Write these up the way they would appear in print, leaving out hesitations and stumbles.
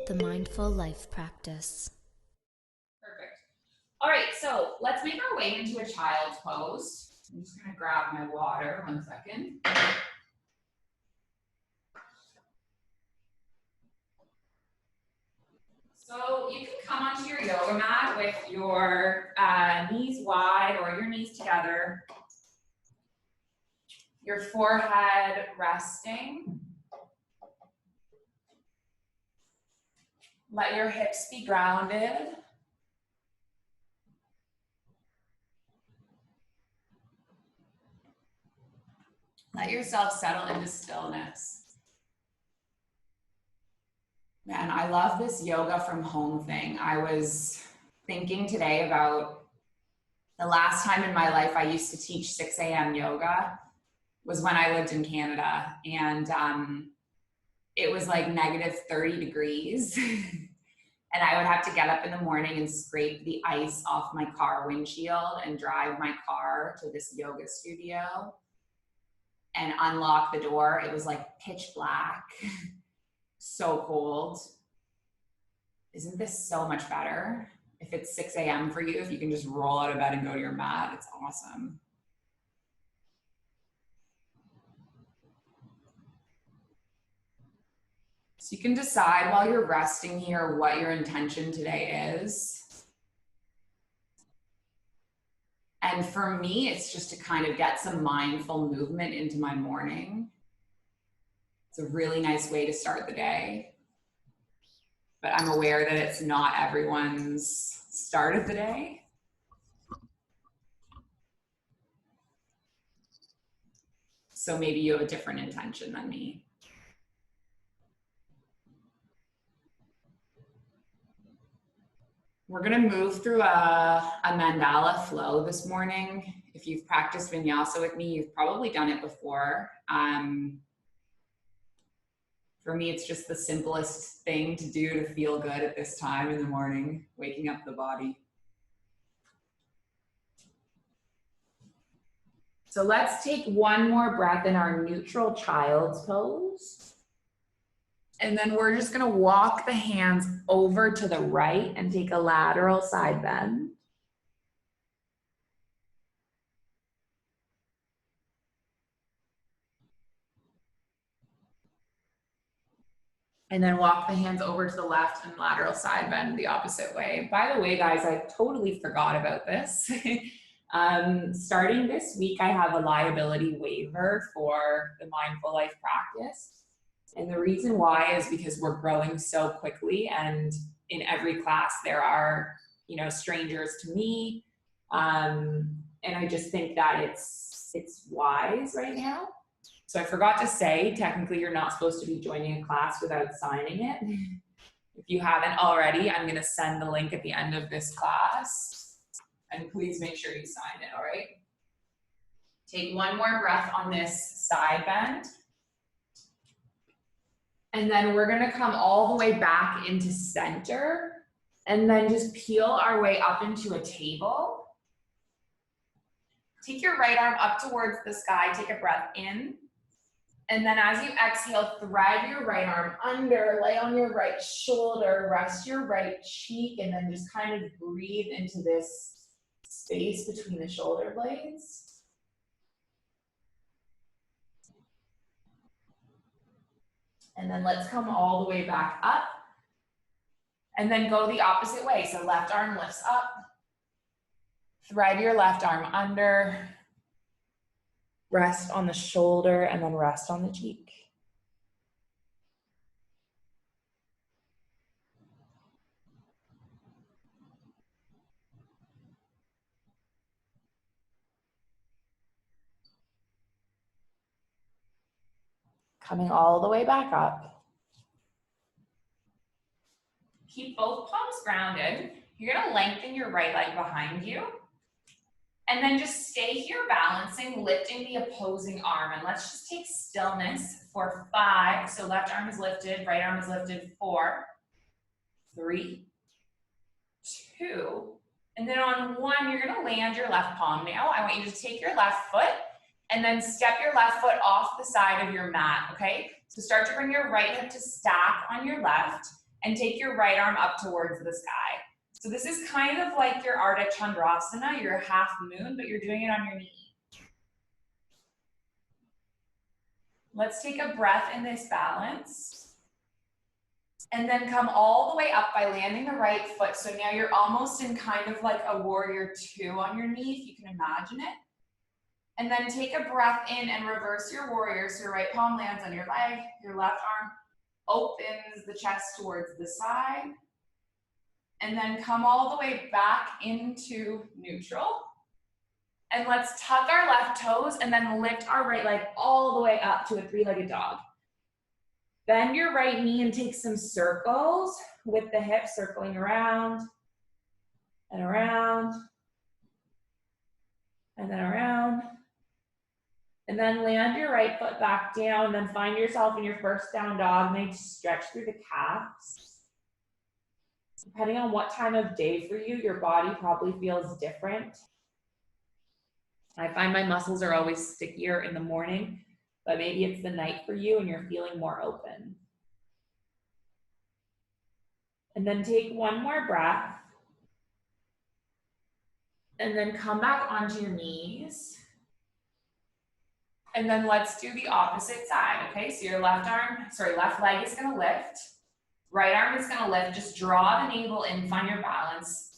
The Mindful Life Practice. Perfect. All right, so let's make our way into a child's pose. I'm just gonna grab my water, 1 second. So you can come onto your yoga mat with your knees wide or your knees together, your forehead resting. Let your hips be grounded. Let yourself settle into stillness. Man, I love this yoga from home thing. I was thinking today about the last time in my life I used to teach 6 a.m. yoga was when I lived in Canada. And it was like negative 30 degrees. And I would have to get up in the morning and scrape the ice off my car windshield and drive my car to this yoga studio and unlock the door. It was like pitch black. So cold. Isn't this so much better? If it's 6 a.m. for you, if you can just roll out of bed and go to your mat, it's awesome. So you can decide while you're resting here what your intention today is. And for me, it's just to kind of get some mindful movement into my morning. It's a really nice way to start the day. But I'm aware that it's not everyone's start of the day. So maybe you have a different intention than me. We're gonna move through a mandala flow this morning. If you've practiced Vinyasa with me, you've probably done it before. For me, it's just the simplest thing to do to feel good at this time in the morning, waking up the body. So let's take one more breath in our neutral child's pose. And then we're just gonna walk the hands over to the right and take a lateral side bend. And then walk the hands over to the left and lateral side bend the opposite way. By the way, guys, I totally forgot about this. Starting this week, I have a liability waiver for the Mindful Life practice. And the reason why is because we're growing so quickly, and in every class there are, strangers to me. And I just think that it's wise right now. So I forgot to say, technically you're not supposed to be joining a class without signing it. If you haven't already, I'm gonna send the link at the end of this class. And please make sure you sign it, all right? Take one more breath on this side bend. And then we're gonna come all the way back into center and then just peel our way up into a table. Take your right arm up towards the sky, take a breath in. And then as you exhale, thread your right arm under, lay on your right shoulder, rest your right cheek, and then just kind of breathe into this space between the shoulder blades. And then let's come all the way back up. And then go the opposite way. So left arm lifts up. Thread your left arm under. Rest on the shoulder and then rest on the cheek. Coming all the way back up. Keep both palms grounded. You're gonna lengthen your right leg behind you. And then just stay here balancing, lifting the opposing arm. And let's just take stillness for 5. So left arm is lifted, right arm is lifted. 4, 3, 2. And then on 1, you're gonna land your left palm now. I want you to take your left foot and then step your left foot off the side of your mat, okay? So start to bring your right hip to stack on your left and take your right arm up towards the sky. So this is kind of like your Ardha Chandrasana, your half moon, but you're doing it on your knee. Let's take a breath in this balance. And then come all the way up by landing the right foot. So now you're almost in kind of like a warrior two on your knee, if you can imagine it. And then take a breath in and reverse your warrior. So your right palm lands on your leg, your left arm opens the chest towards the side. And then come all the way back into neutral. And let's tuck our left toes and then lift our right leg all the way up to a three-legged dog. Bend your right knee and take some circles with the hips circling around and around and then around. And then land your right foot back down, then find yourself in your first down dog. Maybe stretch through the calves. Depending on what time of day for you, your body probably feels different. I find my muscles are always stickier in the morning, but maybe it's the night for you and you're feeling more open. And then take one more breath. And then come back onto your knees. And then let's do the opposite side, okay? So your left leg is gonna lift. Right arm is gonna lift. Just draw the navel in, find your balance.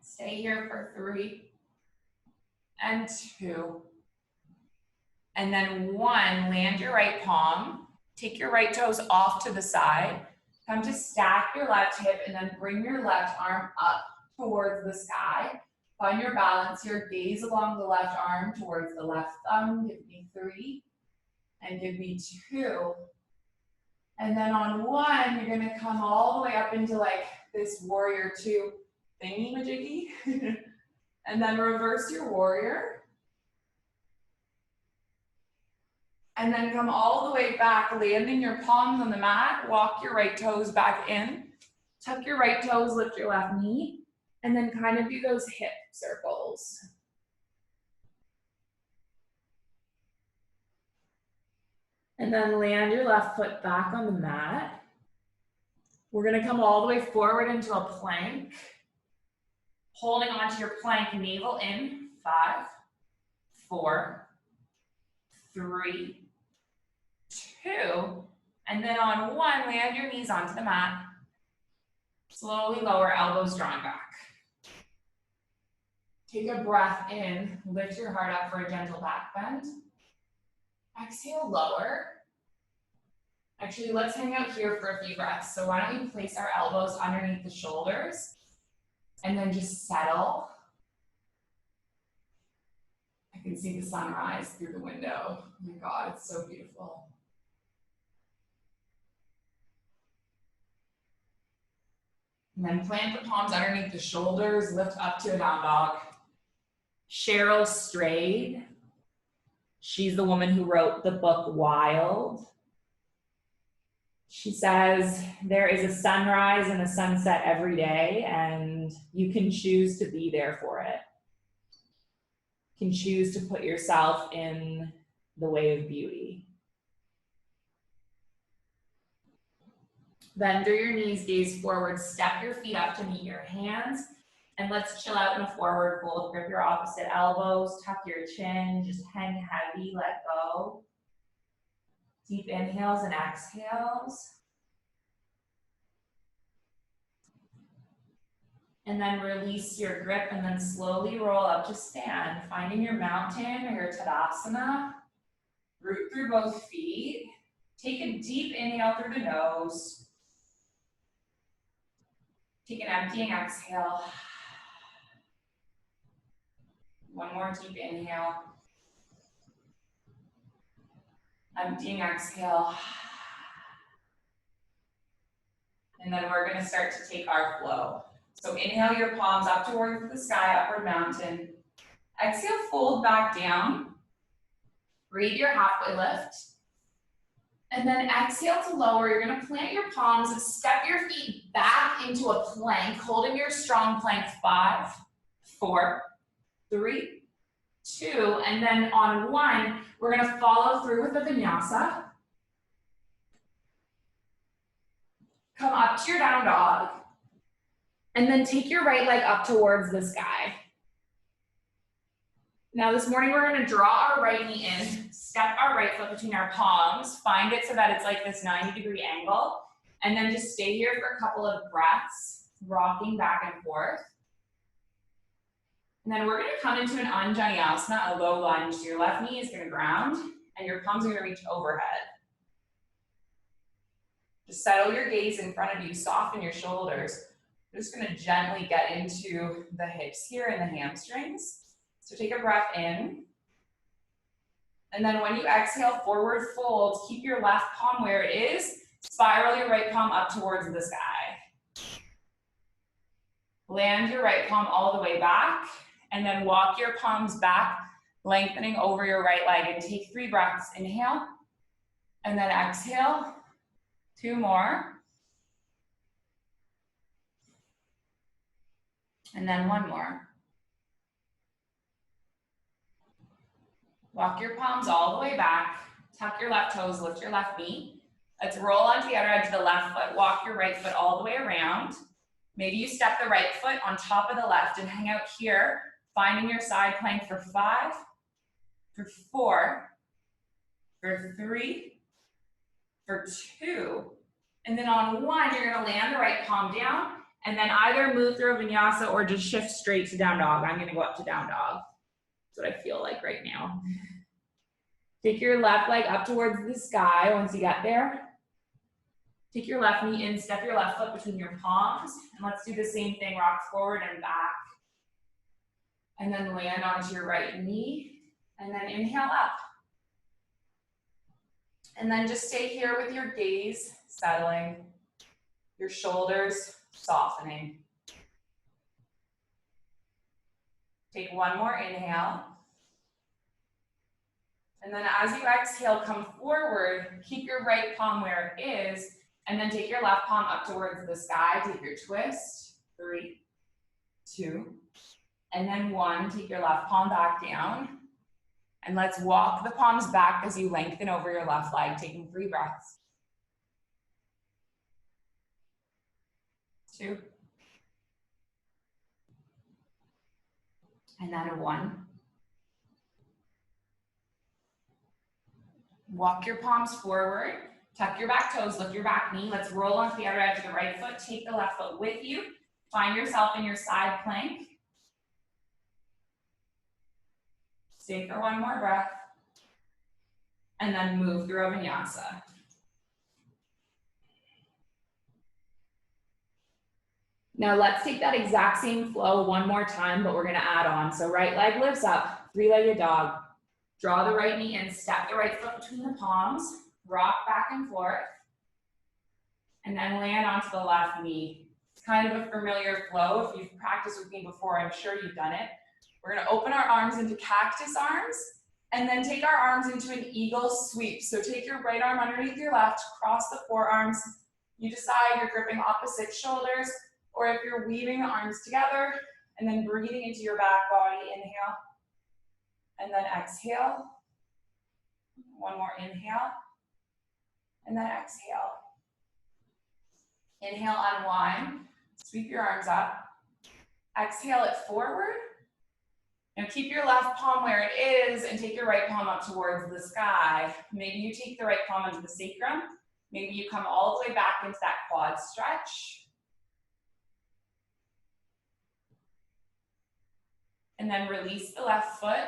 Stay here for 3 and 2. And then 1, land your right palm. Take your right toes off to the side. Come to stack your left hip and then bring your left arm up towards the sky. Find your balance here. Gaze along the left arm towards the left thumb. Give me 3 and give me 2. And then on 1, you're gonna come all the way up into like this warrior 2 thingy-majiggy. And then reverse your warrior. And then come all the way back, landing your palms on the mat, walk your right toes back in, tuck your right toes, lift your left knee, and then kind of do those hip circles. And then land your left foot back on the mat. We're gonna come all the way forward into a plank, holding onto your plank, navel in, 5, 4, 3, 2, and then on 1, land your knees onto the mat. Slowly lower, elbows drawn back. Take a breath in, lift your heart up for a gentle back bend. Exhale, lower. Actually, let's hang out here for a few breaths. So why don't we place our elbows underneath the shoulders and then just settle. I can see the sunrise through the window. Oh my God, it's so beautiful. And then plant the palms underneath the shoulders, lift up to a down dog. Cheryl Strayed, she's the woman who wrote the book Wild. She says, there is a sunrise and a sunset every day, and you can choose to be there for it. You can choose to put yourself in the way of beauty. Bend through your knees, gaze forward, step your feet up to meet your hands, and let's chill out in a forward fold. Grip your opposite elbows, tuck your chin, just hang heavy, let go. Deep inhales and exhales. And then release your grip and then slowly roll up to stand, finding your mountain or your Tadasana. Root through both feet. Take a deep inhale through the nose. Take an emptying exhale. One more deep inhale. Emptying exhale. And then we're gonna start to take our flow. So inhale your palms up towards the sky, upward mountain. Exhale, fold back down. Breathe your halfway lift. And then exhale to lower. You're gonna plant your palms, step your feet back into a plank, holding your strong plank. 5, 4, 3, 2, and then on 1, we're gonna follow through with the vinyasa. Come up to your down dog. And then take your right leg up towards the sky. Now this morning we're gonna draw our right knee in, step our right foot between our palms, find it so that it's like this 90-degree angle, and then just stay here for a couple of breaths, rocking back and forth. And then we're gonna come into an Anjaneyasana, a low lunge. Your left knee is gonna ground, and your palms are gonna reach overhead. Just settle your gaze in front of you, soften your shoulders. We're just gonna gently get into the hips here and the hamstrings. So take a breath in. And then when you exhale, forward fold, keep your left palm where it is, spiral your right palm up towards the sky. Land your right palm all the way back, and then walk your palms back, lengthening over your right leg, and take 3 breaths. Inhale, and then exhale, 2 more. And then 1 more. Walk your palms all the way back, tuck your left toes, lift your left knee. Let's roll onto the other edge of the left foot, walk your right foot all the way around. Maybe you step the right foot on top of the left and hang out here, finding your side plank for 5, for 4, for 3, for 2, and then on 1, you're gonna land the right palm down, and then either move through a vinyasa or just shift straight to down dog. I'm gonna go up to down dog. That's what I feel like right now. Take your left leg up towards the sky once you get there. Take your left knee in, step your left foot between your palms, and let's do the same thing, rock forward and back. And then land onto your right knee, and then inhale up. And then just stay here with your gaze settling, your shoulders softening. Take 1 more inhale. And then as you exhale, come forward, keep your right palm where it is, and then take your left palm up towards the sky. Take your twist, 3, 2, and then 1. Take your left palm back down. And let's walk the palms back as you lengthen over your left leg, taking 3 breaths. 2. And then 1. Walk your palms forward, tuck your back toes, lift your back knee. Let's roll onto the other edge of the right foot. Take the left foot with you. Find yourself in your side plank. Stay for 1 more breath. And then move through a vinyasa. Now let's take that exact same flow 1 more time, but we're gonna add on. So right leg lifts up, 3-legged dog. Draw the right knee in, step the right foot between the palms, rock back and forth, and then land onto the left knee. It's kind of a familiar flow. If you've practiced with me before, I'm sure you've done it. We're gonna open our arms into cactus arms, and then take our arms into an eagle sweep. So take your right arm underneath your left, cross the forearms. You decide you're gripping opposite shoulders, or if you're weaving the arms together, and then breathing into your back body. Inhale, and then exhale. 1 more inhale, and then exhale. Inhale, unwind, sweep your arms up. Exhale it forward. Now keep your left palm where it is and take your right palm up towards the sky. Maybe you take the right palm into the sacrum. Maybe you come all the way back into that quad stretch. And then release the left foot.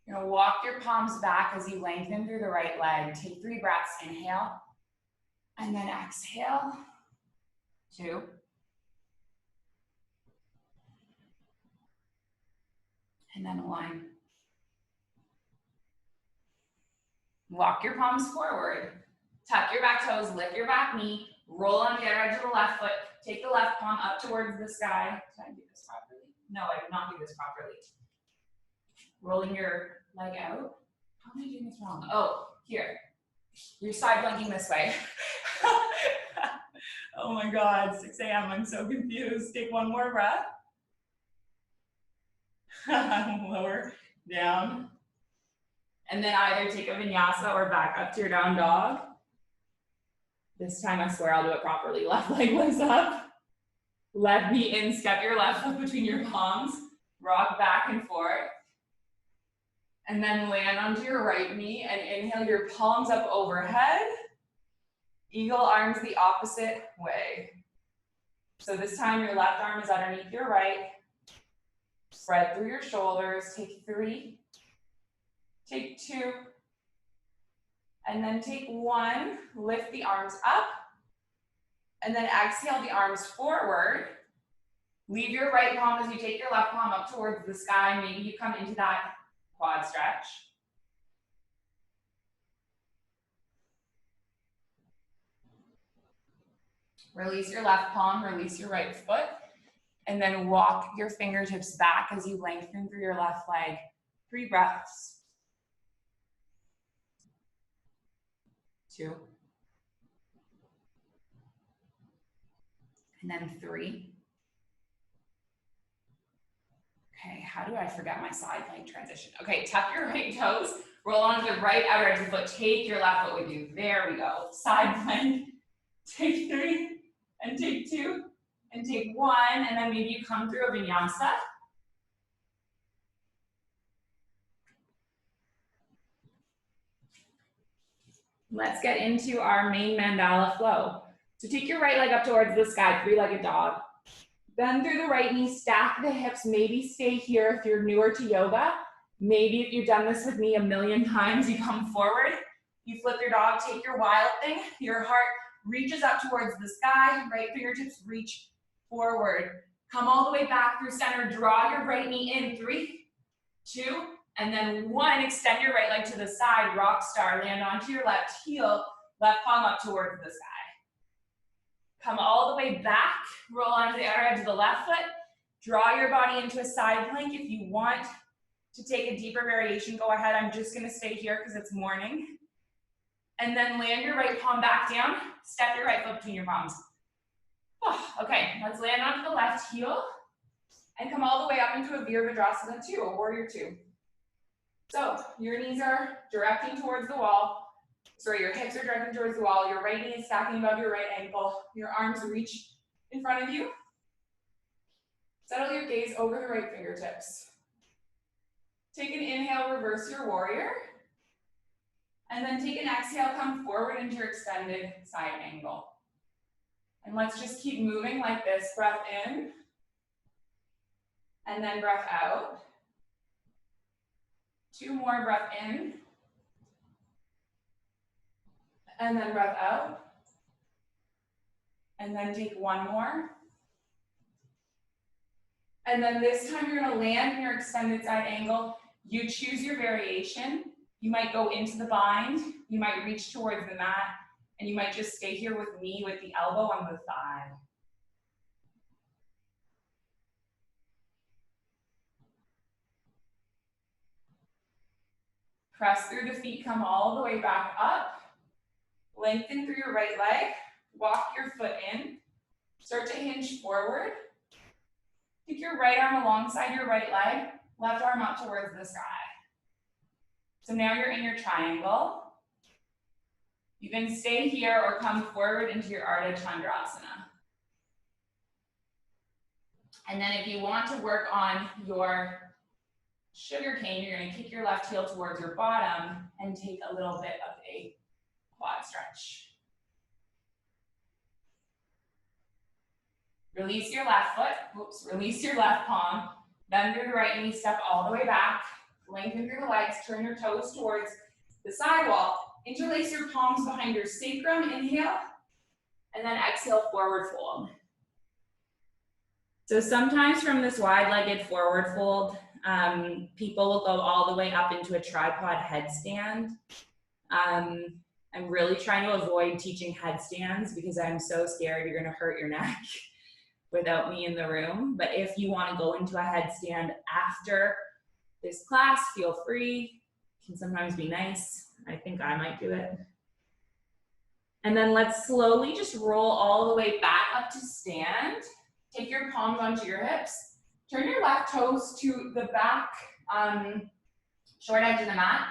You're gonna walk your palms back as you lengthen through the right leg. Take 3 breaths, inhale, and then exhale, 2. And then 1. Walk your palms forward. Tuck your back toes, lift your back knee, roll on the other edge of the left foot. Take the left palm up towards the sky. Did I do this properly? No, I did not do this properly. Rolling your leg out. How am I doing this wrong? Oh, here. You're side planking this way. Oh my God, 6 a.m. I'm so confused. Take 1 more breath. Lower, down. And then either take a vinyasa or back up to your down dog. This time I swear I'll do it properly. Left leg lifts up, left knee in, step your left foot between your palms, rock back and forth, and then land onto your right knee and inhale your palms up overhead. Eagle arms the opposite way. So this time your left arm is underneath your right. Spread through your shoulders. Take 3, take 2, and then take 1. Lift the arms up, and then exhale the arms forward. Leave your right palm as you take your left palm up towards the sky. Maybe you come into that quad stretch. Release your left palm, release your right foot, and then walk your fingertips back as you lengthen through your left leg. 3 breaths. 2. And then 3. Okay, how do I forget my side plank transition? Okay, tuck your right toes, roll onto the right outer edge of the foot, take your left foot with you. There we go. Side plank. Take 3, and take 2, and take 1, and then maybe you come through a vinyasa. Let's get into our main mandala flow. So take your right leg up towards the sky, 3-legged dog. Bend through the right knee, stack the hips, maybe stay here if you're newer to yoga. Maybe if you've done this with me a million times, you come forward, you flip your dog, take your wild thing, your heart reaches up towards the sky, right fingertips reach forward. Come all the way back through center, draw your right knee in, 3, 2, and then 1, extend your right leg to the side, rock star, land onto your left heel, left palm up towards the sky. Come all the way back, roll onto the outer edge of the left foot, draw your body into a side plank. If you want to take a deeper variation, go ahead. I'm just gonna stay here because it's morning. And then land your right palm back down, step your right foot between your palms. Oh, okay, let's land onto the left heel and come all the way up into a Virabhadrasana 2, a warrior 2. So your knees are directing towards the wall. Sorry, your hips are directing towards the wall. Your right knee is stacking above your right ankle. Your arms reach in front of you. Settle your gaze over the right fingertips. Take an inhale, reverse your warrior. And then take an exhale, come forward into your extended side angle. And let's just keep moving like this. Breath in. And then breath out. 2 more, breath in. And then breath out. And then take 1 more. And then this time you're gonna land in your extended side angle. You choose your variation. You might go into the bind. You might reach towards the mat. And you might just stay here with me with the elbow on the thigh. Press through the feet, come all the way back up. Lengthen through your right leg. Walk your foot in. Start to hinge forward. Take your right arm alongside your right leg. Left arm up towards the sky. So now you're in your triangle. You can stay here or come forward into your Ardha Chandrasana. And then if you want to work on your sugar cane, you're going to kick your left heel towards your bottom and take a little bit of a quad stretch. Release your left foot, release your left palm, bend through the right knee, step all the way back, lengthen through the legs, turn your toes towards the sidewall, interlace your palms behind your sacrum, inhale, and then exhale, forward fold. So sometimes from this wide-legged forward fold, people will go all the way up into a tripod headstand. I'm really trying to avoid teaching headstands because I'm so scared you're gonna hurt your neck without me in the room. But if you wanna go into a headstand after this class, feel free. It can sometimes be nice. I think I might do it. And then let's slowly just roll all the way back up to stand. Take your palms onto your hips. Turn your left toes to the back short edge of the mat.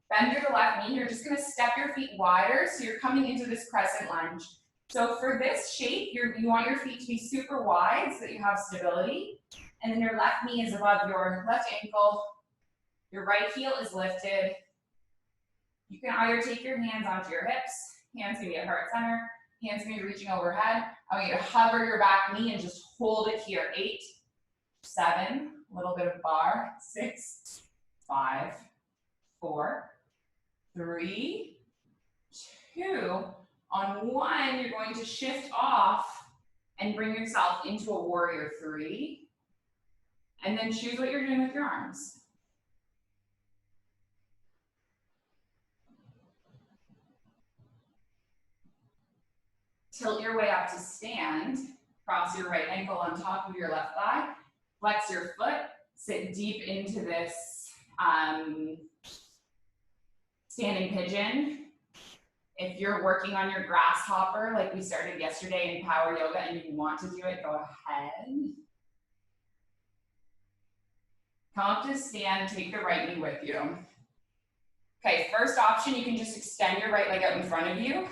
Bend through the left knee. You're just gonna step your feet wider, so you're coming into this crescent lunge. So for this shape, you want your feet to be super wide so that you have stability. And then your left knee is above your left ankle. Your right heel is lifted. You can either take your hands onto your hips, hands can be at heart center, hands can be reaching overhead. I want you to hover your back knee and just hold it here. 8, 7, a little bit of bar, 6, 5, 4, 3, 2. On 1, you're going to shift off and bring yourself into a warrior 3. And then choose what you're doing with your arms. Tilt your way up to stand. Cross your right ankle on top of your left thigh. Flex your foot. Sit deep into this standing pigeon. If you're working on your grasshopper like we started yesterday in power yoga and you want to do it, go ahead. Come up to stand, take the right knee with you. Okay, first option, you can just extend your right leg out in front of you.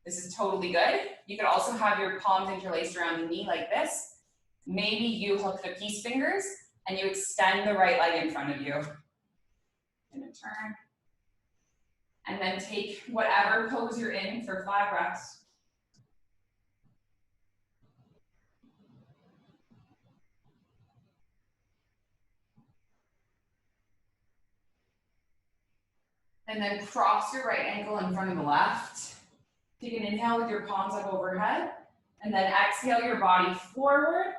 This is totally good. You could also have your palms interlaced around the knee like this. Maybe you hook the peace fingers and you extend the right leg in front of you. Gonna turn. And then take whatever pose you're in for 5 breaths. And then cross your right ankle in front of the left. Take an inhale with your palms up overhead. And then exhale your body forward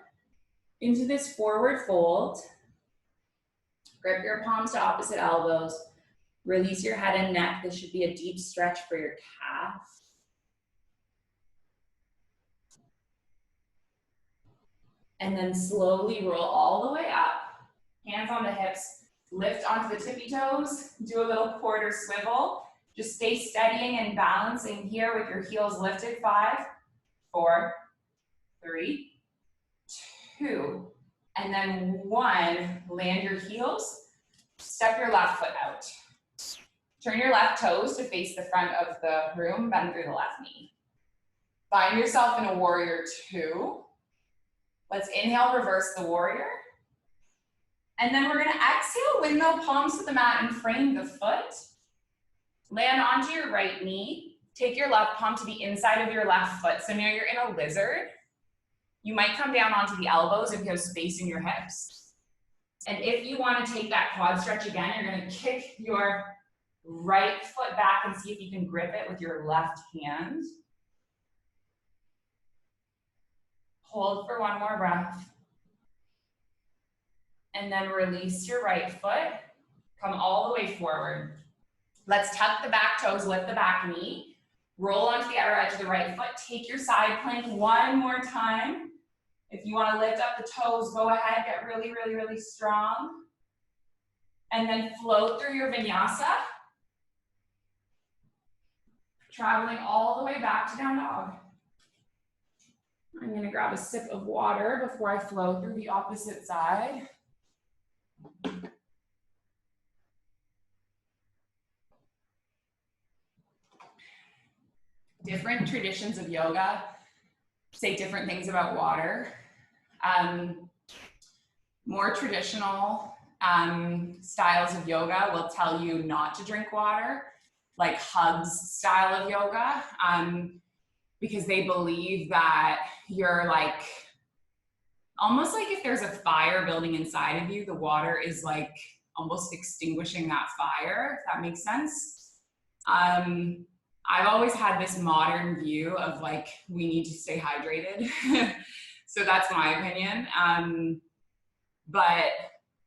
into this forward fold. Grip your palms to opposite elbows. Release your head and neck. This should be a deep stretch for your calf. And then slowly roll all the way up. Hands on the hips. Lift onto the tippy toes. Do a little quarter swivel. Just stay steadying and balancing here with your heels lifted. 5, 4, 3, 2, and then 1. Land your heels. Step your left foot out. Turn your left toes to face the front of the room. Bend through the left knee. Find yourself in a warrior 2. Let's inhale, reverse the warrior. And then we're gonna exhale, windmill palms to the mat and frame the foot. Land onto your right knee. Take your left palm to the inside of your left foot. So now you're in a lizard. You might come down onto the elbows if you have space in your hips. And if you want to take that quad stretch again, you're going to kick your right foot back and see if you can grip it with your left hand. Hold for 1 more breath. And then release your right foot. Come all the way forward. Let's tuck the back toes, lift the back knee. Roll onto the outer edge of the right foot. Take your side plank 1 more time. If you want to lift up the toes, go ahead. Get really, really, really strong. And then float through your vinyasa. Traveling all the way back to down dog. I'm going to grab a sip of water before I flow through the opposite side. Different traditions of yoga say different things about water. More traditional styles of yoga will tell you not to drink water, like Hug's style of yoga, because they believe that you're like, almost like if there's a fire building inside of you, the water is like almost extinguishing that fire, if that makes sense. I've always had this modern view of like, we need to stay hydrated. So that's my opinion. But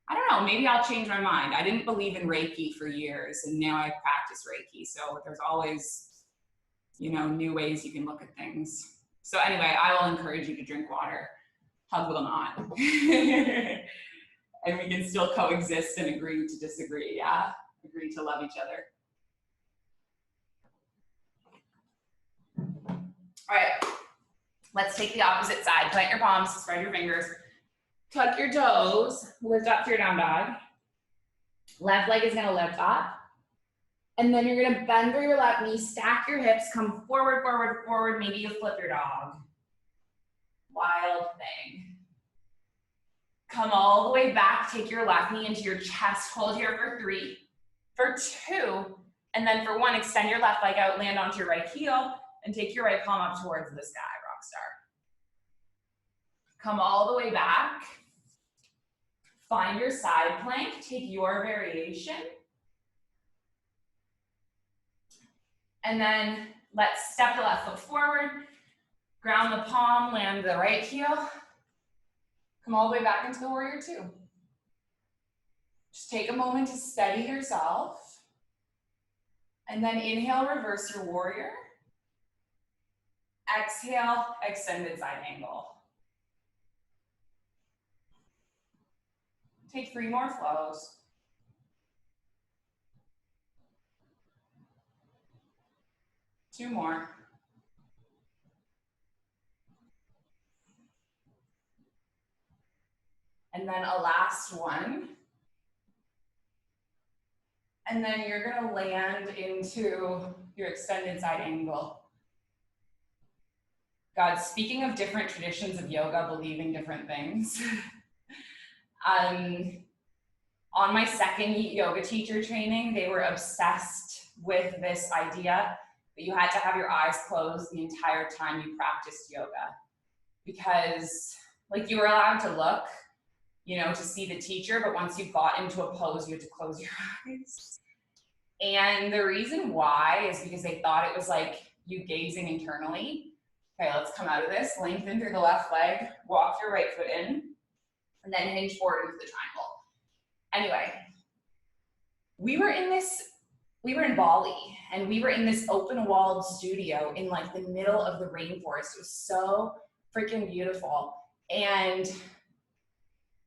I don't know, maybe I'll change my mind. I didn't believe in Reiki for years and now I practice Reiki. So there's always, you know, new ways you can look at things. So anyway, I will encourage you to drink water. Hug will not. And we can still coexist and agree to disagree, yeah? Agree to love each other. All right, let's take the opposite side. Plant your palms, spread your fingers, tuck your toes, lift up to your down dog. Left leg is gonna lift up. And then you're gonna bend through your left knee, stack your hips, come forward, forward, forward. Maybe you flip your dog. Wild thing. Come all the way back, take your left knee into your chest, hold here for 3, for 2, and then for 1, extend your left leg out, land onto your right heel, and take your right palm up towards the sky, rock star. Come all the way back. Find your side plank, take your variation. And then let's step the left foot forward, ground the palm, land the right heel. Come all the way back into the warrior 2. Just take a moment to steady yourself. And then inhale, reverse your warrior. Exhale, extended side angle. Take 3 more flows. Two more. And then a last one. And then you're gonna land into your extended side angle. God, speaking of different traditions of yoga, believing different things. On my second yoga teacher training, they were obsessed with this idea that you had to have your eyes closed the entire time you practiced yoga. Because like you were allowed to look, you know, to see the teacher, but once you got into a pose, you had to close your eyes. And the reason why is because they thought it was like you gazing internally. Okay, let's come out of this, lengthen through the left leg, walk your right foot in, and then hinge forward into the triangle. Anyway, we were in Bali, and we were in this open-walled studio in like the middle of the rainforest. It was so freaking beautiful. And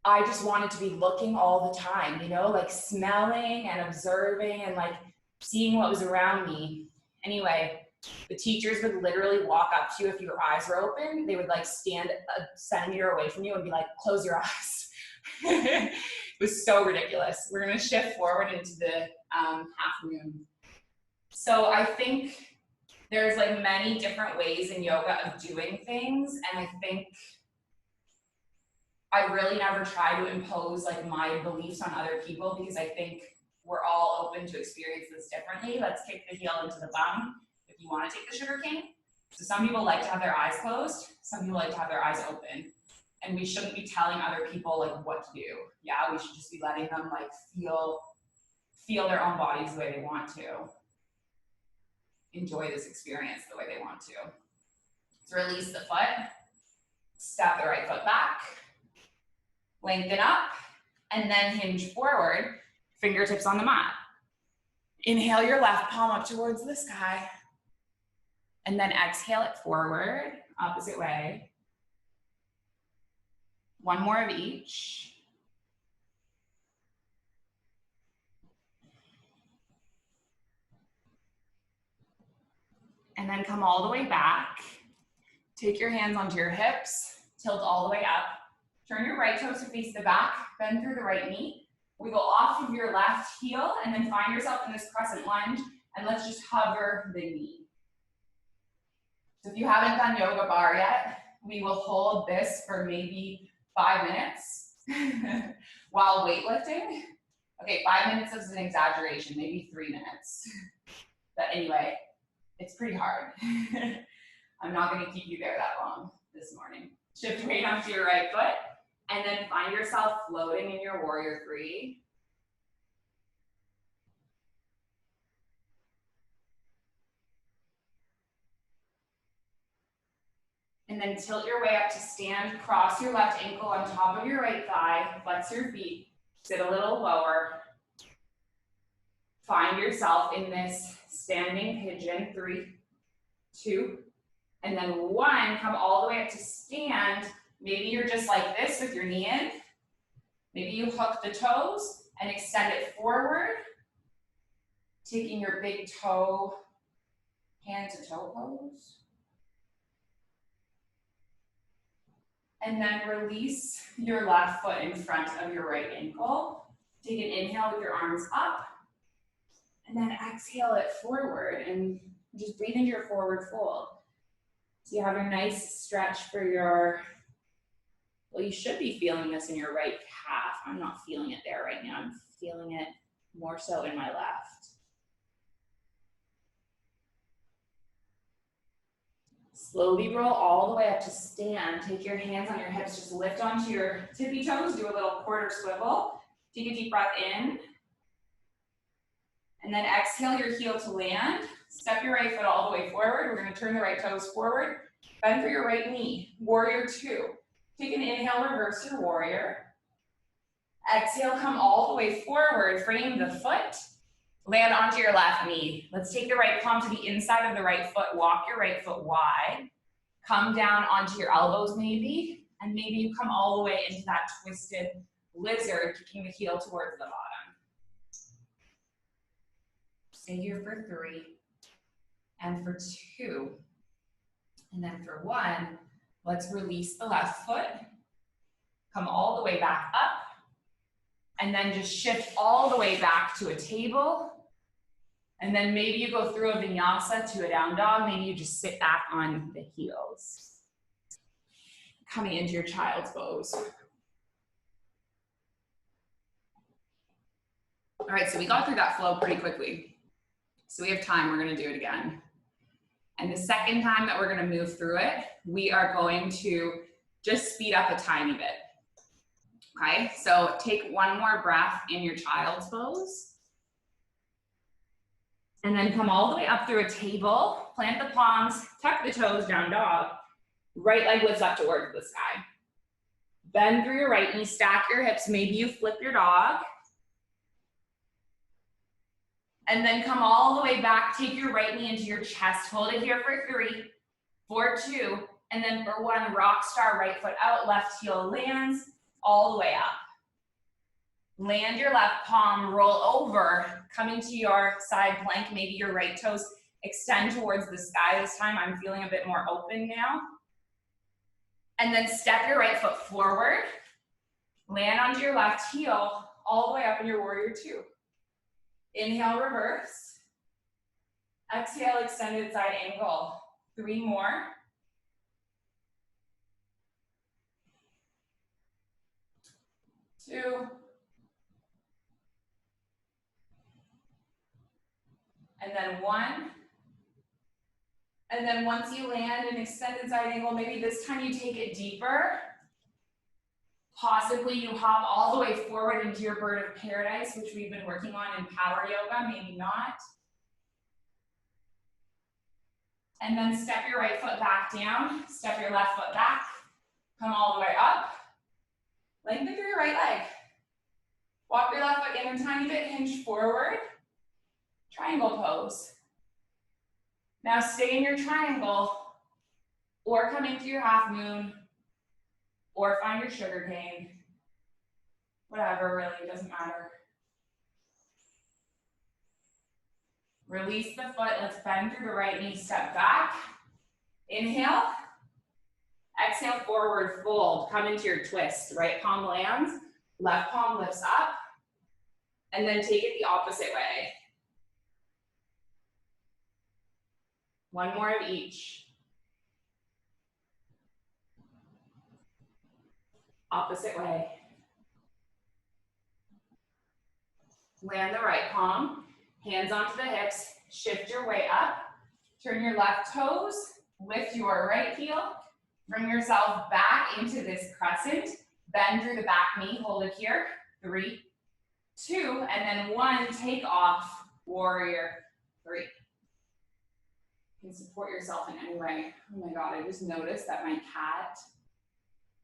I just wanted to be looking all the time, you know, like smelling and observing and like seeing what was around me. Anyway, the teachers would literally walk up to you if your eyes were open. They would like stand a centimeter away from you and be like, close your eyes. It was so ridiculous. We're gonna shift forward into the half moon. So I think there's like many different ways in yoga of doing things. And I think I really never try to impose like my beliefs on other people because I think we're all open to experience this differently. Let's kick the heel into the bum if you want to take the sugar cane. So some people like to have their eyes closed. Some people like to have their eyes open. And we shouldn't be telling other people like what to do. Yeah, we should just be letting them like feel their own bodies the way they want to. Enjoy this experience the way they want to. So release the foot, step the right foot back, lengthen up, and then hinge forward, fingertips on the mat. Inhale your left palm up towards the sky, and then exhale it forward, opposite way. One more of each. And then come all the way back. Take your hands onto your hips, tilt all the way up. Turn your right toes to face the back, bend through the right knee. Wiggle off of your left heel and then find yourself in this crescent lunge, and let's just hover the knee. So if you haven't done yoga bar yet, we will hold this for maybe 5 minutes while weightlifting. Okay, 5 minutes is an exaggeration, maybe 3 minutes. But anyway, it's pretty hard. I'm not gonna keep you there that long this morning. Shift weight onto your right foot, and then find yourself floating in your warrior 3. And then tilt your way up to stand, cross your left ankle on top of your right thigh, flex your feet, sit a little lower. Find yourself in this standing pigeon, 3, 2, and then 1, come all the way up to stand. Maybe you're just like this with your knee in. Maybe you hook the toes and extend it forward, taking your big toe, hand to toe pose. And then release your left foot in front of your right ankle. Take an inhale with your arms up, And then exhale it forward and just breathe into your forward fold. So you have your nice stretch for your, well, you should be feeling this in your right calf. I'm not feeling it there right now. I'm feeling it more so in my left. Slowly roll all the way up to stand. Take your hands on your hips, just lift onto your tippy toes, do a little quarter swivel. Take a deep breath in. And then exhale your heel to land. Step your right foot all the way forward. We're gonna turn the right toes forward. Bend for your right knee, warrior two. Take an inhale, reverse your warrior. Exhale, come all the way forward, frame the foot. Land onto your left knee. Let's take the right palm to the inside of the right foot. Walk your right foot wide. Come down onto your elbows maybe. And maybe you come all the way into that twisted lizard, kicking the heel towards the bottom. Stay here for 3. And for 2. And then for 1, let's release the left foot. Come all the way back up. And then just shift all the way back to a table. And then maybe you go through a vinyasa to a down dog. Maybe you just sit back on the heels. Coming into your child's pose. All right, so we got through that flow pretty quickly. So we have time, we're gonna do it again. And the second time that we're gonna move through it, we are going to just speed up a tiny bit. Okay, so take one more breath in your child's pose. And then come all the way up through a table, plant the palms, tuck the toes, down dog. Right leg lifts up towards the sky. Bend through your right knee, stack your hips. Maybe you flip your dog. And then come all the way back, take your right knee into your chest. Hold it here for 3, for 2, and then for 1, rock star, right foot out, left heel lands, all the way up. Land your left palm, roll over, come into your side plank, maybe your right toes extend towards the sky this time. I'm feeling a bit more open now. And then step your right foot forward, land onto your left heel, all the way up in your warrior two. Inhale, reverse. Exhale, extended side angle. 3 more. Two. And then 1. And then once you land an extended side angle, maybe this time you take it deeper. Possibly you hop all the way forward into your bird of paradise, which we've been working on in power yoga, maybe not. And then step your right foot back down, step your left foot back, come all the way up. Lengthen through your right leg. Walk your left foot in a tiny bit, hinge forward. Triangle pose. Now stay in your triangle, or come into your half moon, or find your sugar cane. Whatever, really, doesn't matter. Release the foot, let's bend through the right knee, step back. Inhale. Exhale, forward fold, come into your twist. Right palm lands, left palm lifts up, and then take it the opposite way. 1 more of each. Opposite way. Land the right palm, hands onto the hips, shift your way up, turn your left toes, lift your right heel, bring yourself back into this crescent, bend through the back knee, hold it here, 3, 2, and then 1, take off, warrior 3. You can support yourself in any way. Oh my God, I just noticed that my cat,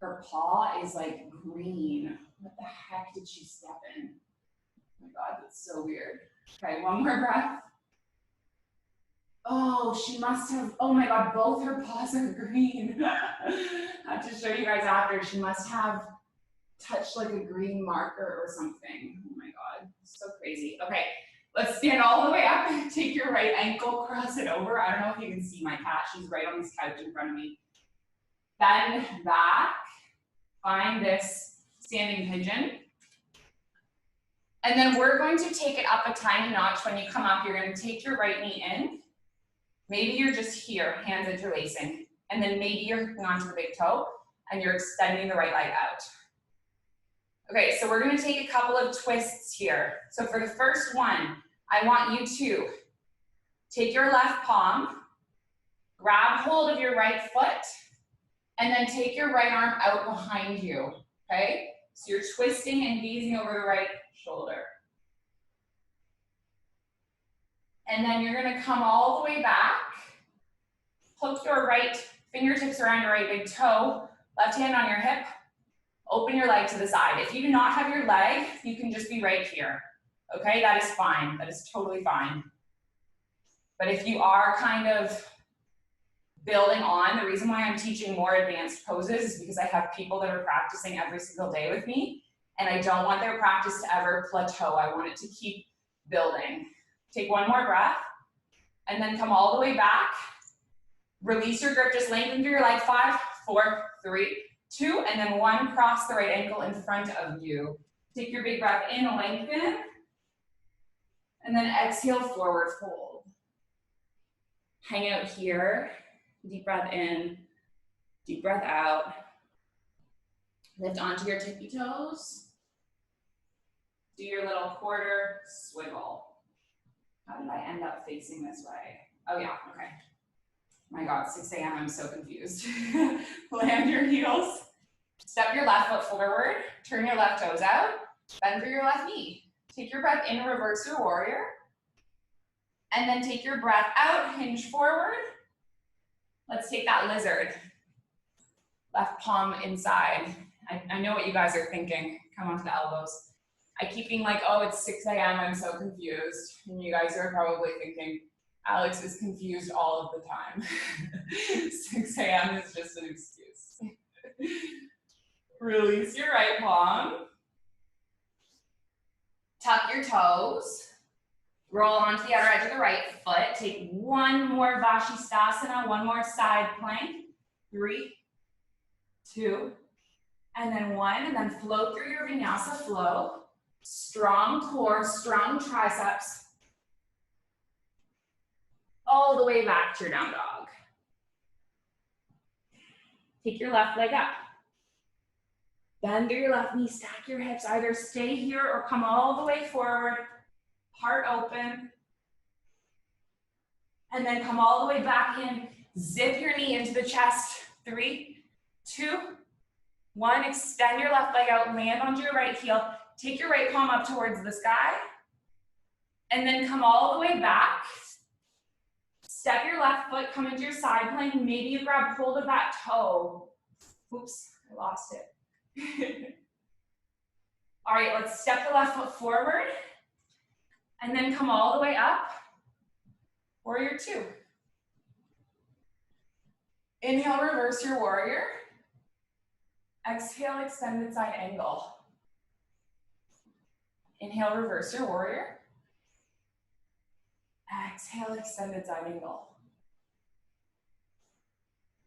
her paw is like green. What the heck did she step in? Oh my God, that's so weird. Okay, 1 more breath. Oh, she must have, oh my God, both her paws are green. I have to show you guys after. She must have touched like a green marker or something. Oh my God, so crazy. Okay, let's stand all the way up. Take your right ankle, cross it over. I don't know if you can see my cat. She's right on this couch in front of me. Bend back. Find this standing pigeon. And then we're going to take it up a tiny notch. When you come up, you're going to take your right knee in. Maybe you're just here, hands interlacing. And then maybe you're hooking onto the big toe and you're extending the right leg out. Okay, so we're going to take a couple of twists here. So for the first one, I want you to take your left palm, grab hold of your right foot, and then take your right arm out behind you, okay? So you're twisting and gazing over the right shoulder. And then you're gonna come all the way back, hook your right fingertips around your right big toe, left hand on your hip, open your leg to the side. If you do not have your leg, you can just be right here, okay? That is fine, that is totally fine. But if you are kind of building on, the reason why I'm teaching more advanced poses is because I have people that are practicing every single day with me, and I don't want their practice to ever plateau. I want it to keep building. Take one more breath, and then come all the way back. Release your grip, just lengthen through your leg. 5, 4, 3, 2, and then 1, cross the right ankle in front of you. Take your big breath in, lengthen, and then exhale, forward fold. Hang out here. Deep breath in, deep breath out. Lift onto your tippy toes. Do your little quarter swiggle. How did I end up facing this way? Oh yeah, okay. My God, 6 a.m., I'm so confused. Land your heels. Step your left foot forward. Turn your left toes out. Bend through your left knee. Take your breath in, reverse your warrior. And then take your breath out, hinge forward. Let's take that lizard. Left palm inside. I know what you guys are thinking. Come onto the elbows. I keep being like, oh, it's 6 a.m., I'm so confused. And you guys are probably thinking, Alex is confused all of the time. 6 a.m. is just an excuse. Release your right palm. Tuck your toes. Roll onto the outer edge of the right foot. Take one more Vashisthasana, one more side plank. 3, 2, and then 1. And then float through your Vinyasa Flow. Strong core, strong triceps. All the way back to your down dog. Take your left leg up. Bend through your left knee, stack your hips. Either stay here or come all the way forward. Heart open. And then come all the way back in. Zip your knee into the chest. 3, 2, 1. Extend your left leg out, land onto your right heel. Take your right palm up towards the sky. And then come all the way back. Step your left foot, come into your side plank. Maybe you grab hold of that toe. Oops, I lost it. All right, let's step the left foot forward. And then come all the way up. Warrior 2. Inhale, reverse your warrior. Exhale, extended side angle. Inhale, reverse your warrior. Exhale, extended side angle.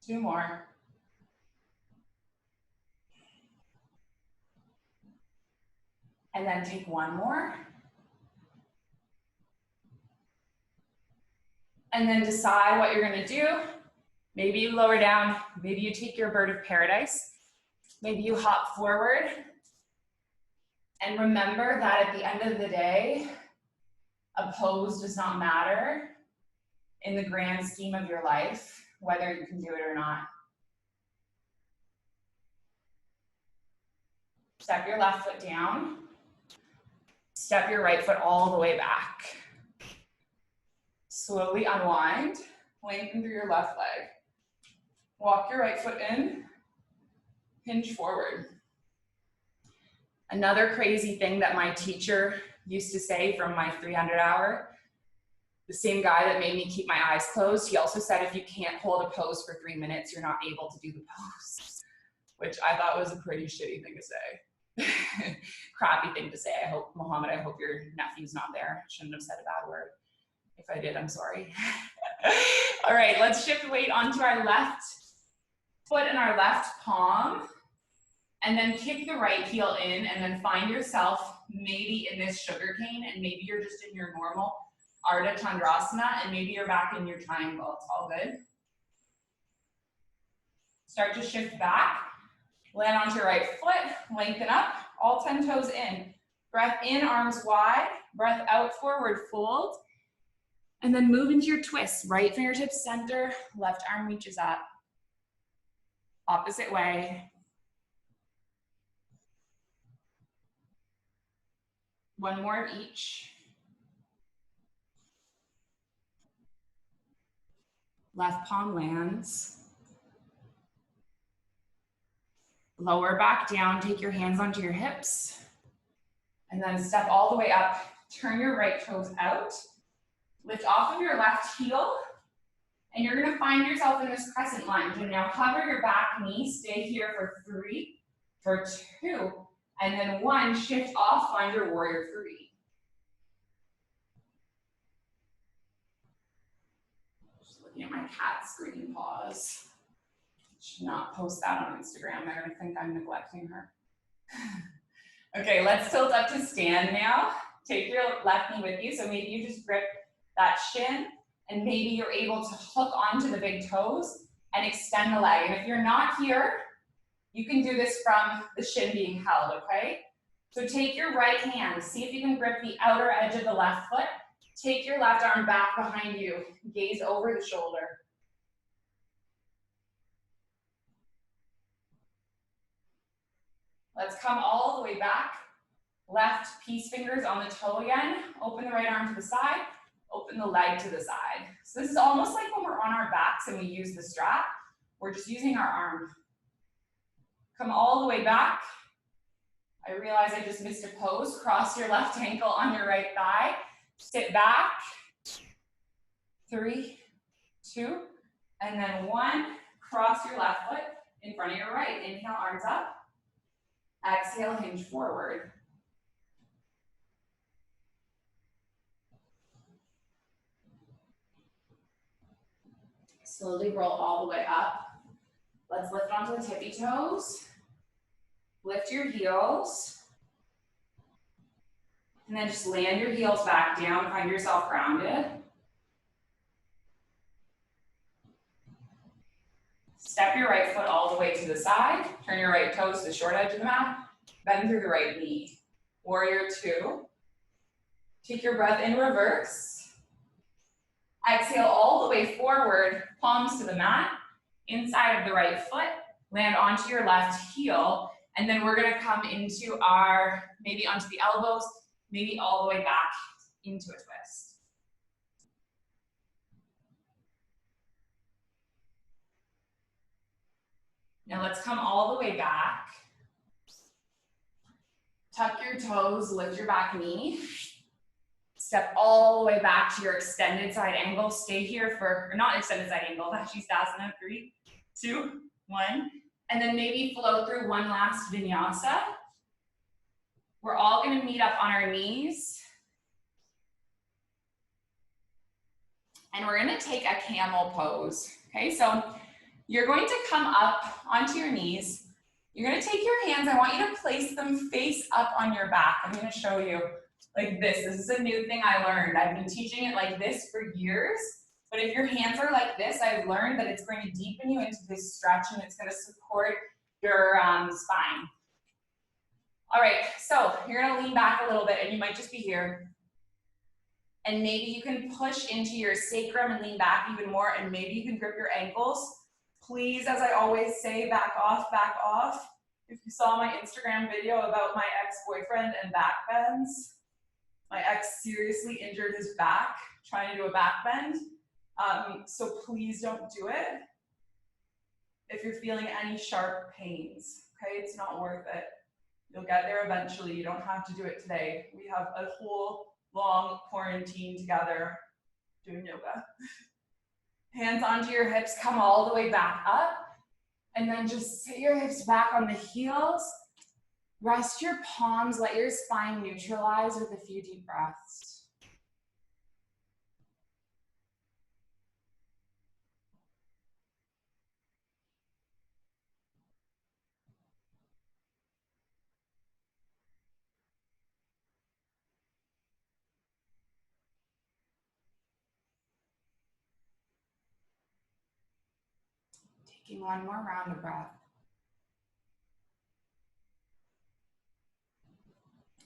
2 more. And then take 1 more. And then decide what you're gonna do. Maybe you lower down, maybe you take your bird of paradise. Maybe you hop forward. And remember that at the end of the day, a pose does not matter in the grand scheme of your life, whether you can do it or not. Step your left foot down. Step your right foot all the way back. Slowly unwind, lengthen through your left leg. Walk your right foot in, hinge forward. Another crazy thing that my teacher used to say from my 300 hour, the same guy that made me keep my eyes closed, he also said if you can't hold a pose for 3 minutes, you're not able to do the pose, which I thought was a pretty shitty thing to say. Crappy thing to say. I hope, Mohammed, I hope your nephew's not there. Shouldn't have said a bad word. If I did, I'm sorry. All right, let's shift weight onto our left foot and our left palm. And then kick the right heel in and then find yourself maybe in this sugar cane, and maybe you're just in your normal Ardha Chandrasana, and maybe you're back in your triangle. It's all good. Start to shift back. Land onto your right foot, lengthen up, all 10 toes in. Breath in, arms wide. Breath out, forward fold. And then move into your twist. Right fingertips center, left arm reaches up. Opposite way. One more of each. Left palm lands. Lower back down, take your hands onto your hips. And then step all the way up. Turn your right toes out. Lift off of your left heel. And you're gonna find yourself in this crescent lunge. And now hover your back knee, stay here for 3, for 2, and then 1, shift off, find your warrior 3. Just looking at my cat screen, pause. Should not post that on Instagram. They're gonna think I'm neglecting her. Okay, let's tilt up to stand now. Take your left knee with you. So maybe you just grip that shin, and maybe you're able to hook onto the big toes and extend the leg. And if you're not here, you can do this from the shin being held, okay? So take your right hand, see if you can grip the outer edge of the left foot. Take your left arm back behind you, gaze over the shoulder. Let's come all the way back. Left peace fingers on the toe again. Open the right arm to the side. Open the leg to the side. So this is almost like when we're on our backs and we use the strap. We're just using our arm. Come all the way back. I realize I just missed a pose. Cross your left ankle on your right thigh. Sit back. 3, 2, and then 1. Cross your left foot in front of your right. Inhale, arms up. Exhale, hinge forward. Slowly roll all the way up. Let's lift onto the tippy toes. Lift your heels. And then just land your heels back down. Find yourself grounded. Step your right foot all the way to the side. Turn your right toes to the short edge of the mat. Bend through the right knee. Warrior 2. Take your breath in reverse. Exhale all the way forward, palms to the mat, inside of the right foot, land onto your left heel, and then we're gonna come into our, maybe onto the elbows, maybe all the way back into a twist. Now let's come all the way back. Tuck your toes, lift your back knee. Step all the way back to your extended side angle. Stay here for, or not extended side angle, Vinyasa. 3, 2, 1. And then maybe flow through one last vinyasa. We're all gonna meet up on our knees. And we're gonna take a camel pose. Okay, so you're going to come up onto your knees. You're gonna take your hands, I want you to place them face up on your back. I'm gonna show you. Like this. This is a new thing I learned. I've been teaching it like this for years, but if your hands are like this, I've learned that it's going to deepen you into this stretch and it's going to support your spine. All right, so you're going to lean back a little bit and you might just be here. And maybe you can push into your sacrum and lean back even more, and maybe you can grip your ankles. Please, as I always say, back off, back off. If you saw my Instagram video about my ex-boyfriend and back bends, my ex seriously injured his back trying to do a back bend. So please don't do it if you're feeling any sharp pains, okay? It's not worth it. You'll get there eventually. You don't have to do it today. We have a whole long quarantine together doing yoga. Hands onto your hips, come all the way back up, and then just sit your hips back on the heels. Rest your palms, let your spine neutralize with a few deep breaths. Taking one more round of breath.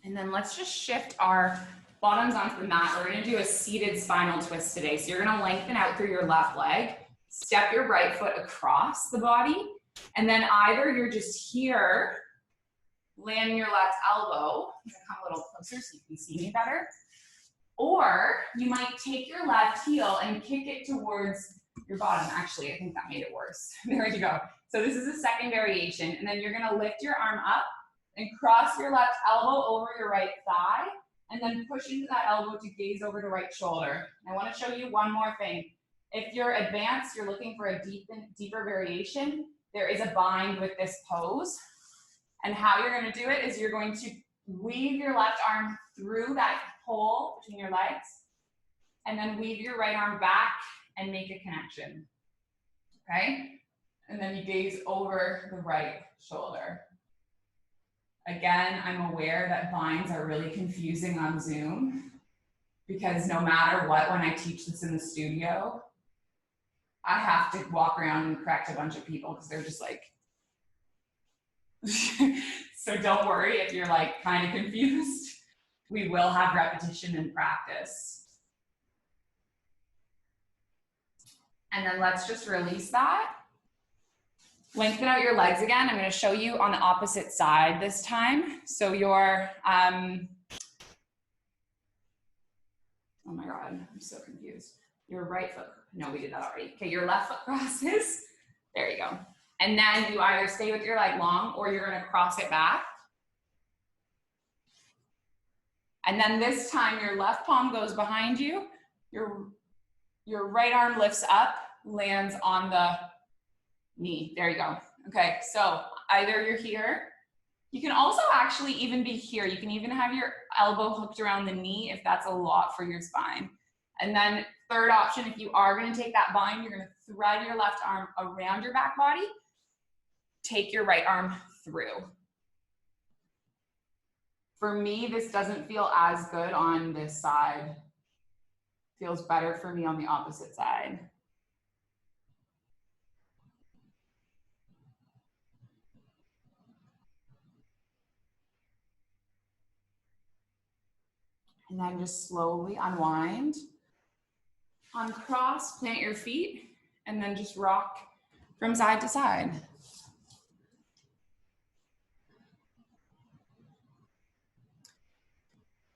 And then let's just shift our bottoms onto the mat. We're gonna do a seated spinal twist today. So you're gonna lengthen out through your left leg, step your right foot across the body, and then either you're just here, landing your left elbow, I'm gonna come a little closer so you can see me better, or you might take your left heel and kick it towards your bottom. Actually, I think that made it worse. There you go. So this is a second variation, and then you're gonna lift your arm up and cross your left elbow over your right thigh, and then push into that elbow to gaze over the right shoulder. I want to show you one more thing. If you're advanced, you're looking for a deeper variation, there is a bind with this pose. And how you're going to do it is you're going to weave your left arm through that hole between your legs, and then weave your right arm back and make a connection. Okay? And then you gaze over the right shoulder. Again, I'm aware that binds are really confusing on Zoom because no matter what, when I teach this in the studio, I have to walk around and correct a bunch of people because they're just like, so don't worry if you're like kind of confused. We will have repetition and practice. And then let's just release that. Lengthen out your legs again. I'm going to show you on the opposite side this time. So your, oh my God, I'm so confused. Your right foot, no, we did that already. Okay, your left foot crosses. There you go. And then you either stay with your leg long or you're going to cross it back. And then this time your left palm goes behind you. Your right arm lifts up, lands on the knee. There you go. Okay, so either you're here. You can also actually even be here. You can even have your elbow hooked around the knee if that's a lot for your spine. And then third option, if you are going to take that bind, you're going to thread your left arm around your back body. Take your right arm through. For me, this doesn't feel as good on this side. Feels better for me on the opposite side. And then just slowly unwind. Uncross, plant your feet, and then just rock from side to side.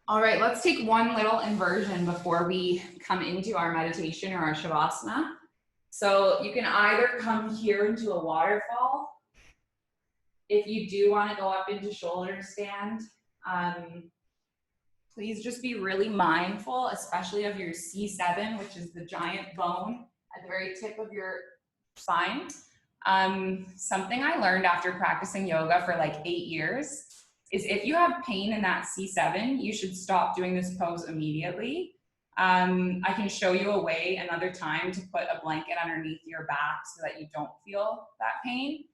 All right, let's take one little inversion before we come into our meditation or our shavasana. So you can either come here into a waterfall. If you do want to go up into shoulder stand, please just be really mindful, especially of your C7, which is the giant bone at the very tip of your spine. Something I learned after practicing yoga for like 8 years is if you have pain in that C7, you should stop doing this pose immediately. I can show you a way another time to put a blanket underneath your back so that you don't feel that pain.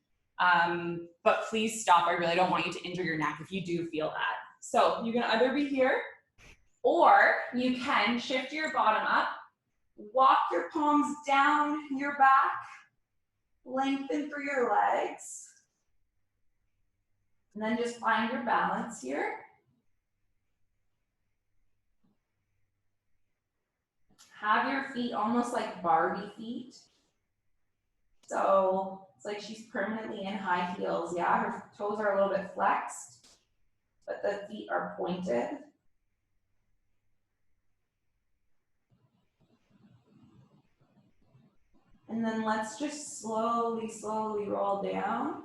But please stop. I really don't want you to injure your neck if you do feel that. So you can either be here, or you can shift your bottom up, walk your palms down your back, lengthen through your legs, and then just find your balance here. Have your feet almost like Barbie feet. So it's like she's permanently in high heels. Yeah, her toes are a little bit flexed, but the feet are pointed. And then let's just slowly, slowly roll down.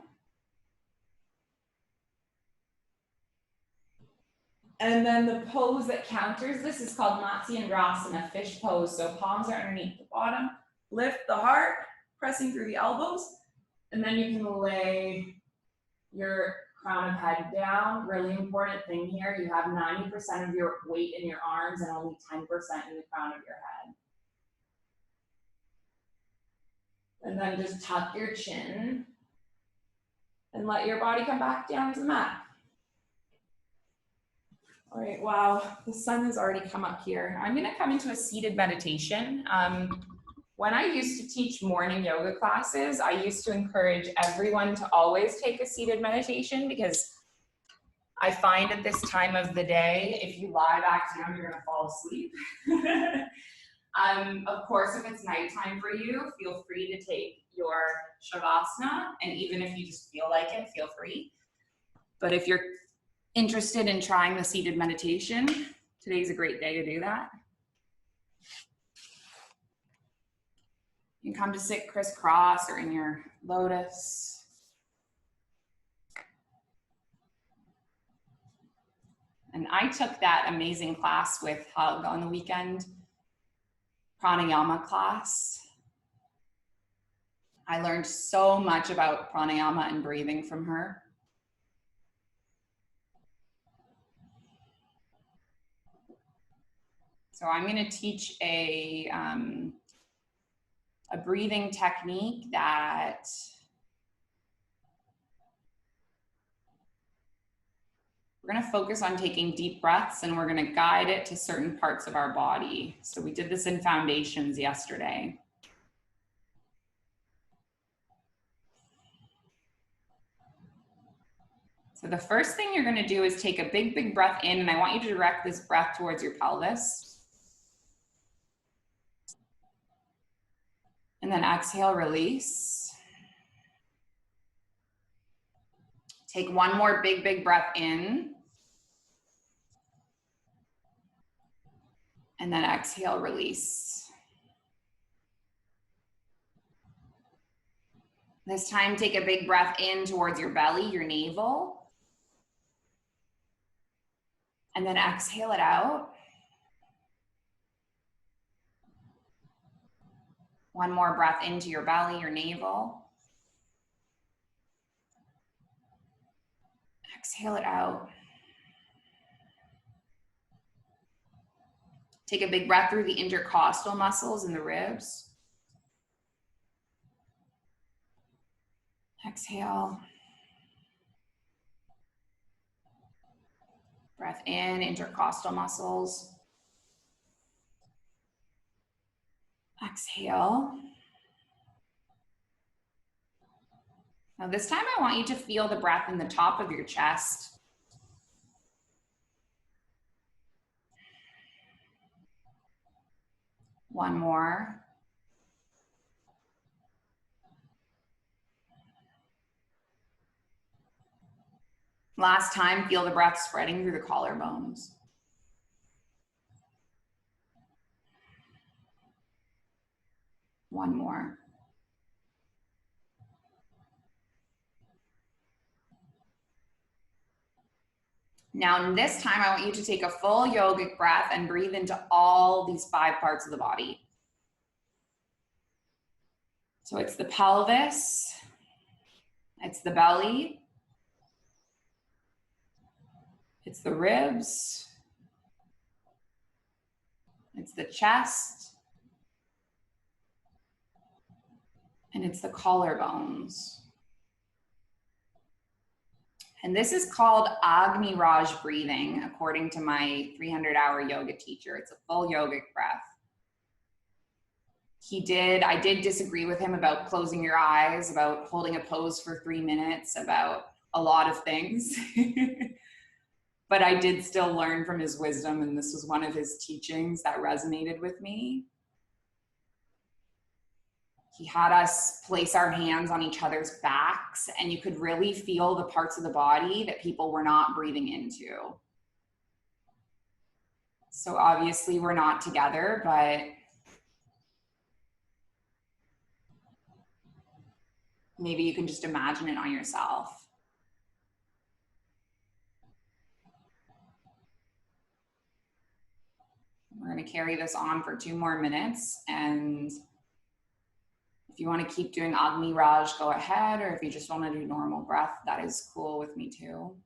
And then the pose that counters this is called Matsyendrasana, fish pose. So palms are underneath the bottom. Lift the heart, pressing through the elbows. And then you can lay your crown of head down. Really important thing here, you have 90% of your weight in your arms and only 10% in the crown of your head. And then just tuck your chin and let your body come back down to the mat. All right, wow, the sun has already come up here. I'm gonna come into a seated meditation. When I used to teach morning yoga classes, I used to encourage everyone to always take a seated meditation, because I find at this time of the day, if you lie back down, you're gonna fall asleep. Of course, if it's nighttime for you, feel free to take your Shavasana, and even if you just feel like it, feel free. But if you're interested in trying the seated meditation, today's a great day to do that. You can come to sit crisscross or in your lotus. And I took that amazing class with Hug on the weekend, pranayama class. I learned so much about pranayama and breathing from her. So I'm going to teach a breathing technique that we're going to focus on taking deep breaths, and we're going to guide it to certain parts of our body. So we did this in foundations yesterday. So the first thing you're going to do is take a big, big breath in, and I want you to direct this breath towards your pelvis. And then exhale, release. Take one more big, big breath in. And then exhale, release. This time, take a big breath in towards your belly, your navel. And then exhale it out. One more breath into your belly, your navel. Exhale it out. Take a big breath through the intercostal muscles in the ribs. Exhale. Breath in, intercostal muscles. Exhale. Now this time I want you to feel the breath in the top of your chest. One more. Last time, feel the breath spreading through the collarbones. One more. Now this time, I want you to take a full yogic breath and breathe into all these 5 parts of the body. So it's the pelvis, it's the belly, it's the ribs, it's the chest, and it's the collarbones. And this is called Agni Raj breathing, according to my 300-hour yoga teacher. It's a full yogic breath. I did disagree with him about closing your eyes, about holding a pose for 3 minutes, about a lot of things. But I did still learn from his wisdom, and this was one of his teachings that resonated with me. He had us place our hands on each other's backs, and you could really feel the parts of the body that people were not breathing into. So obviously we're not together, but maybe you can just imagine it on yourself. We're going to carry this on for 2 more minutes, and if you want to keep doing Agni Raj, go ahead, or if you just want to do normal breath, that is cool with me too.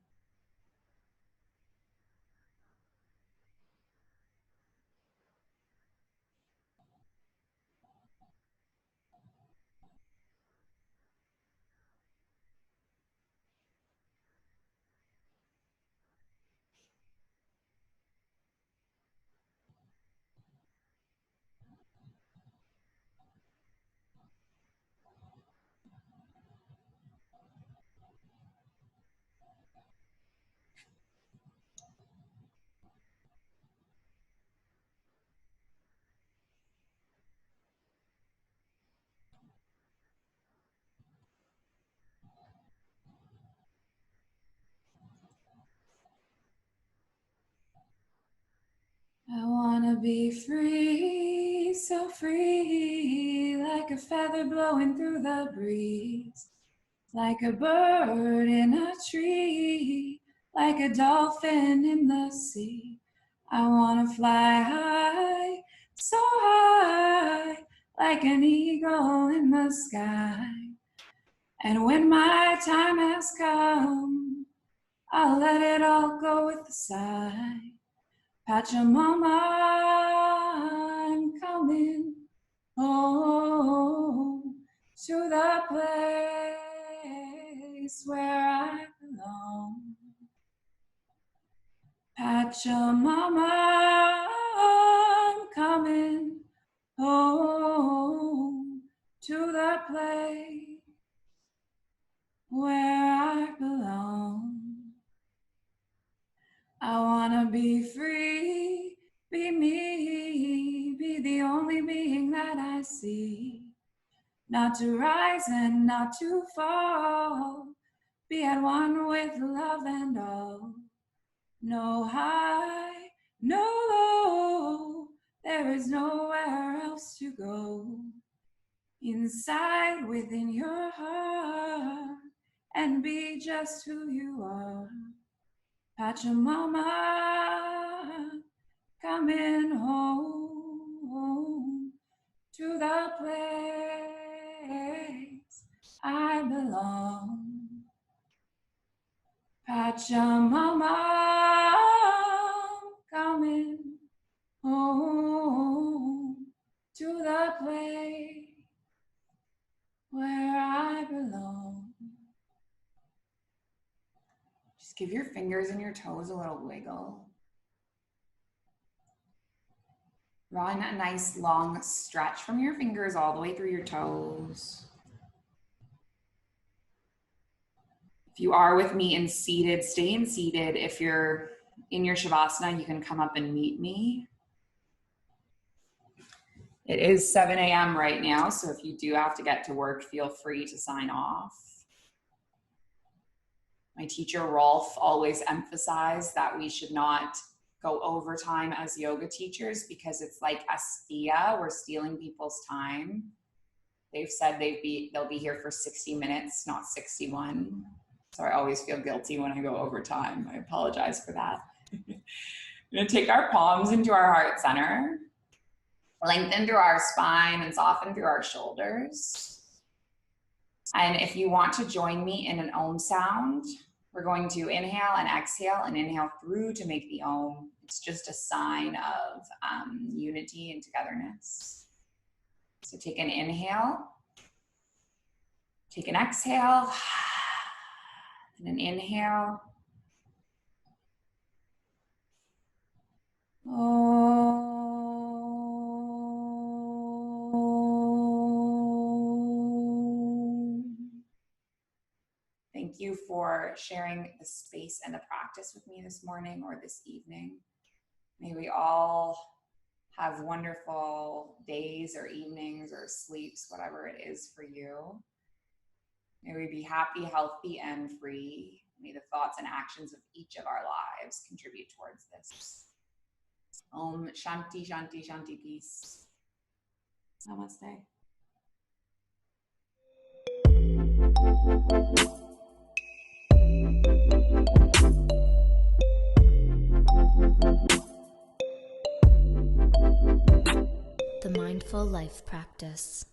be free, so free, like a feather blowing through the breeze, like a bird in a tree, like a dolphin in the sea. I wanna fly high, so high, like an eagle in the sky. And when my time has come, I'll let it all go with a sigh. Pachamama, I'm coming home to the place where I belong. Pachamama, I'm coming home to the place where I belong. I wanna be free, be me, be the only being that I see. Not to rise and not to fall, be at one with love and all. No high, no low, there is nowhere else to go. Inside within your heart, and be just who you are. Pachamama, coming home to the place I belong. Pachamama, coming home to the place where I belong. Just give your fingers and your toes a little wiggle. Run a nice long stretch from your fingers all the way through your toes. If you are with me in seated, stay in seated. If you're in your Shavasana, you can come up and meet me. It is 7 a.m. right now, so if you do have to get to work, feel free to sign off. My teacher, Rolf, always emphasized that we should not go overtime as yoga teachers because it's like astia, we're stealing people's time. They've said they'll be here for 60 minutes, not 61. So I always feel guilty when I go overtime. I apologize for that. We're gonna take our palms into our heart center, lengthen through our spine and soften through our shoulders. And if you want to join me in an Om sound, we're going to inhale and exhale and inhale through to make the Om. It's just a sign of unity and togetherness. So take an inhale, take an exhale, and an inhale. Thank you for sharing the space and the practice with me this morning or this evening. May we all have wonderful days or evenings or sleeps, whatever it is for you. May we be happy, healthy, and free. May the thoughts and actions of each of our lives contribute towards this. Om Shanti, Shanti, Shanti, peace. Namaste. The Mindful Life Practice.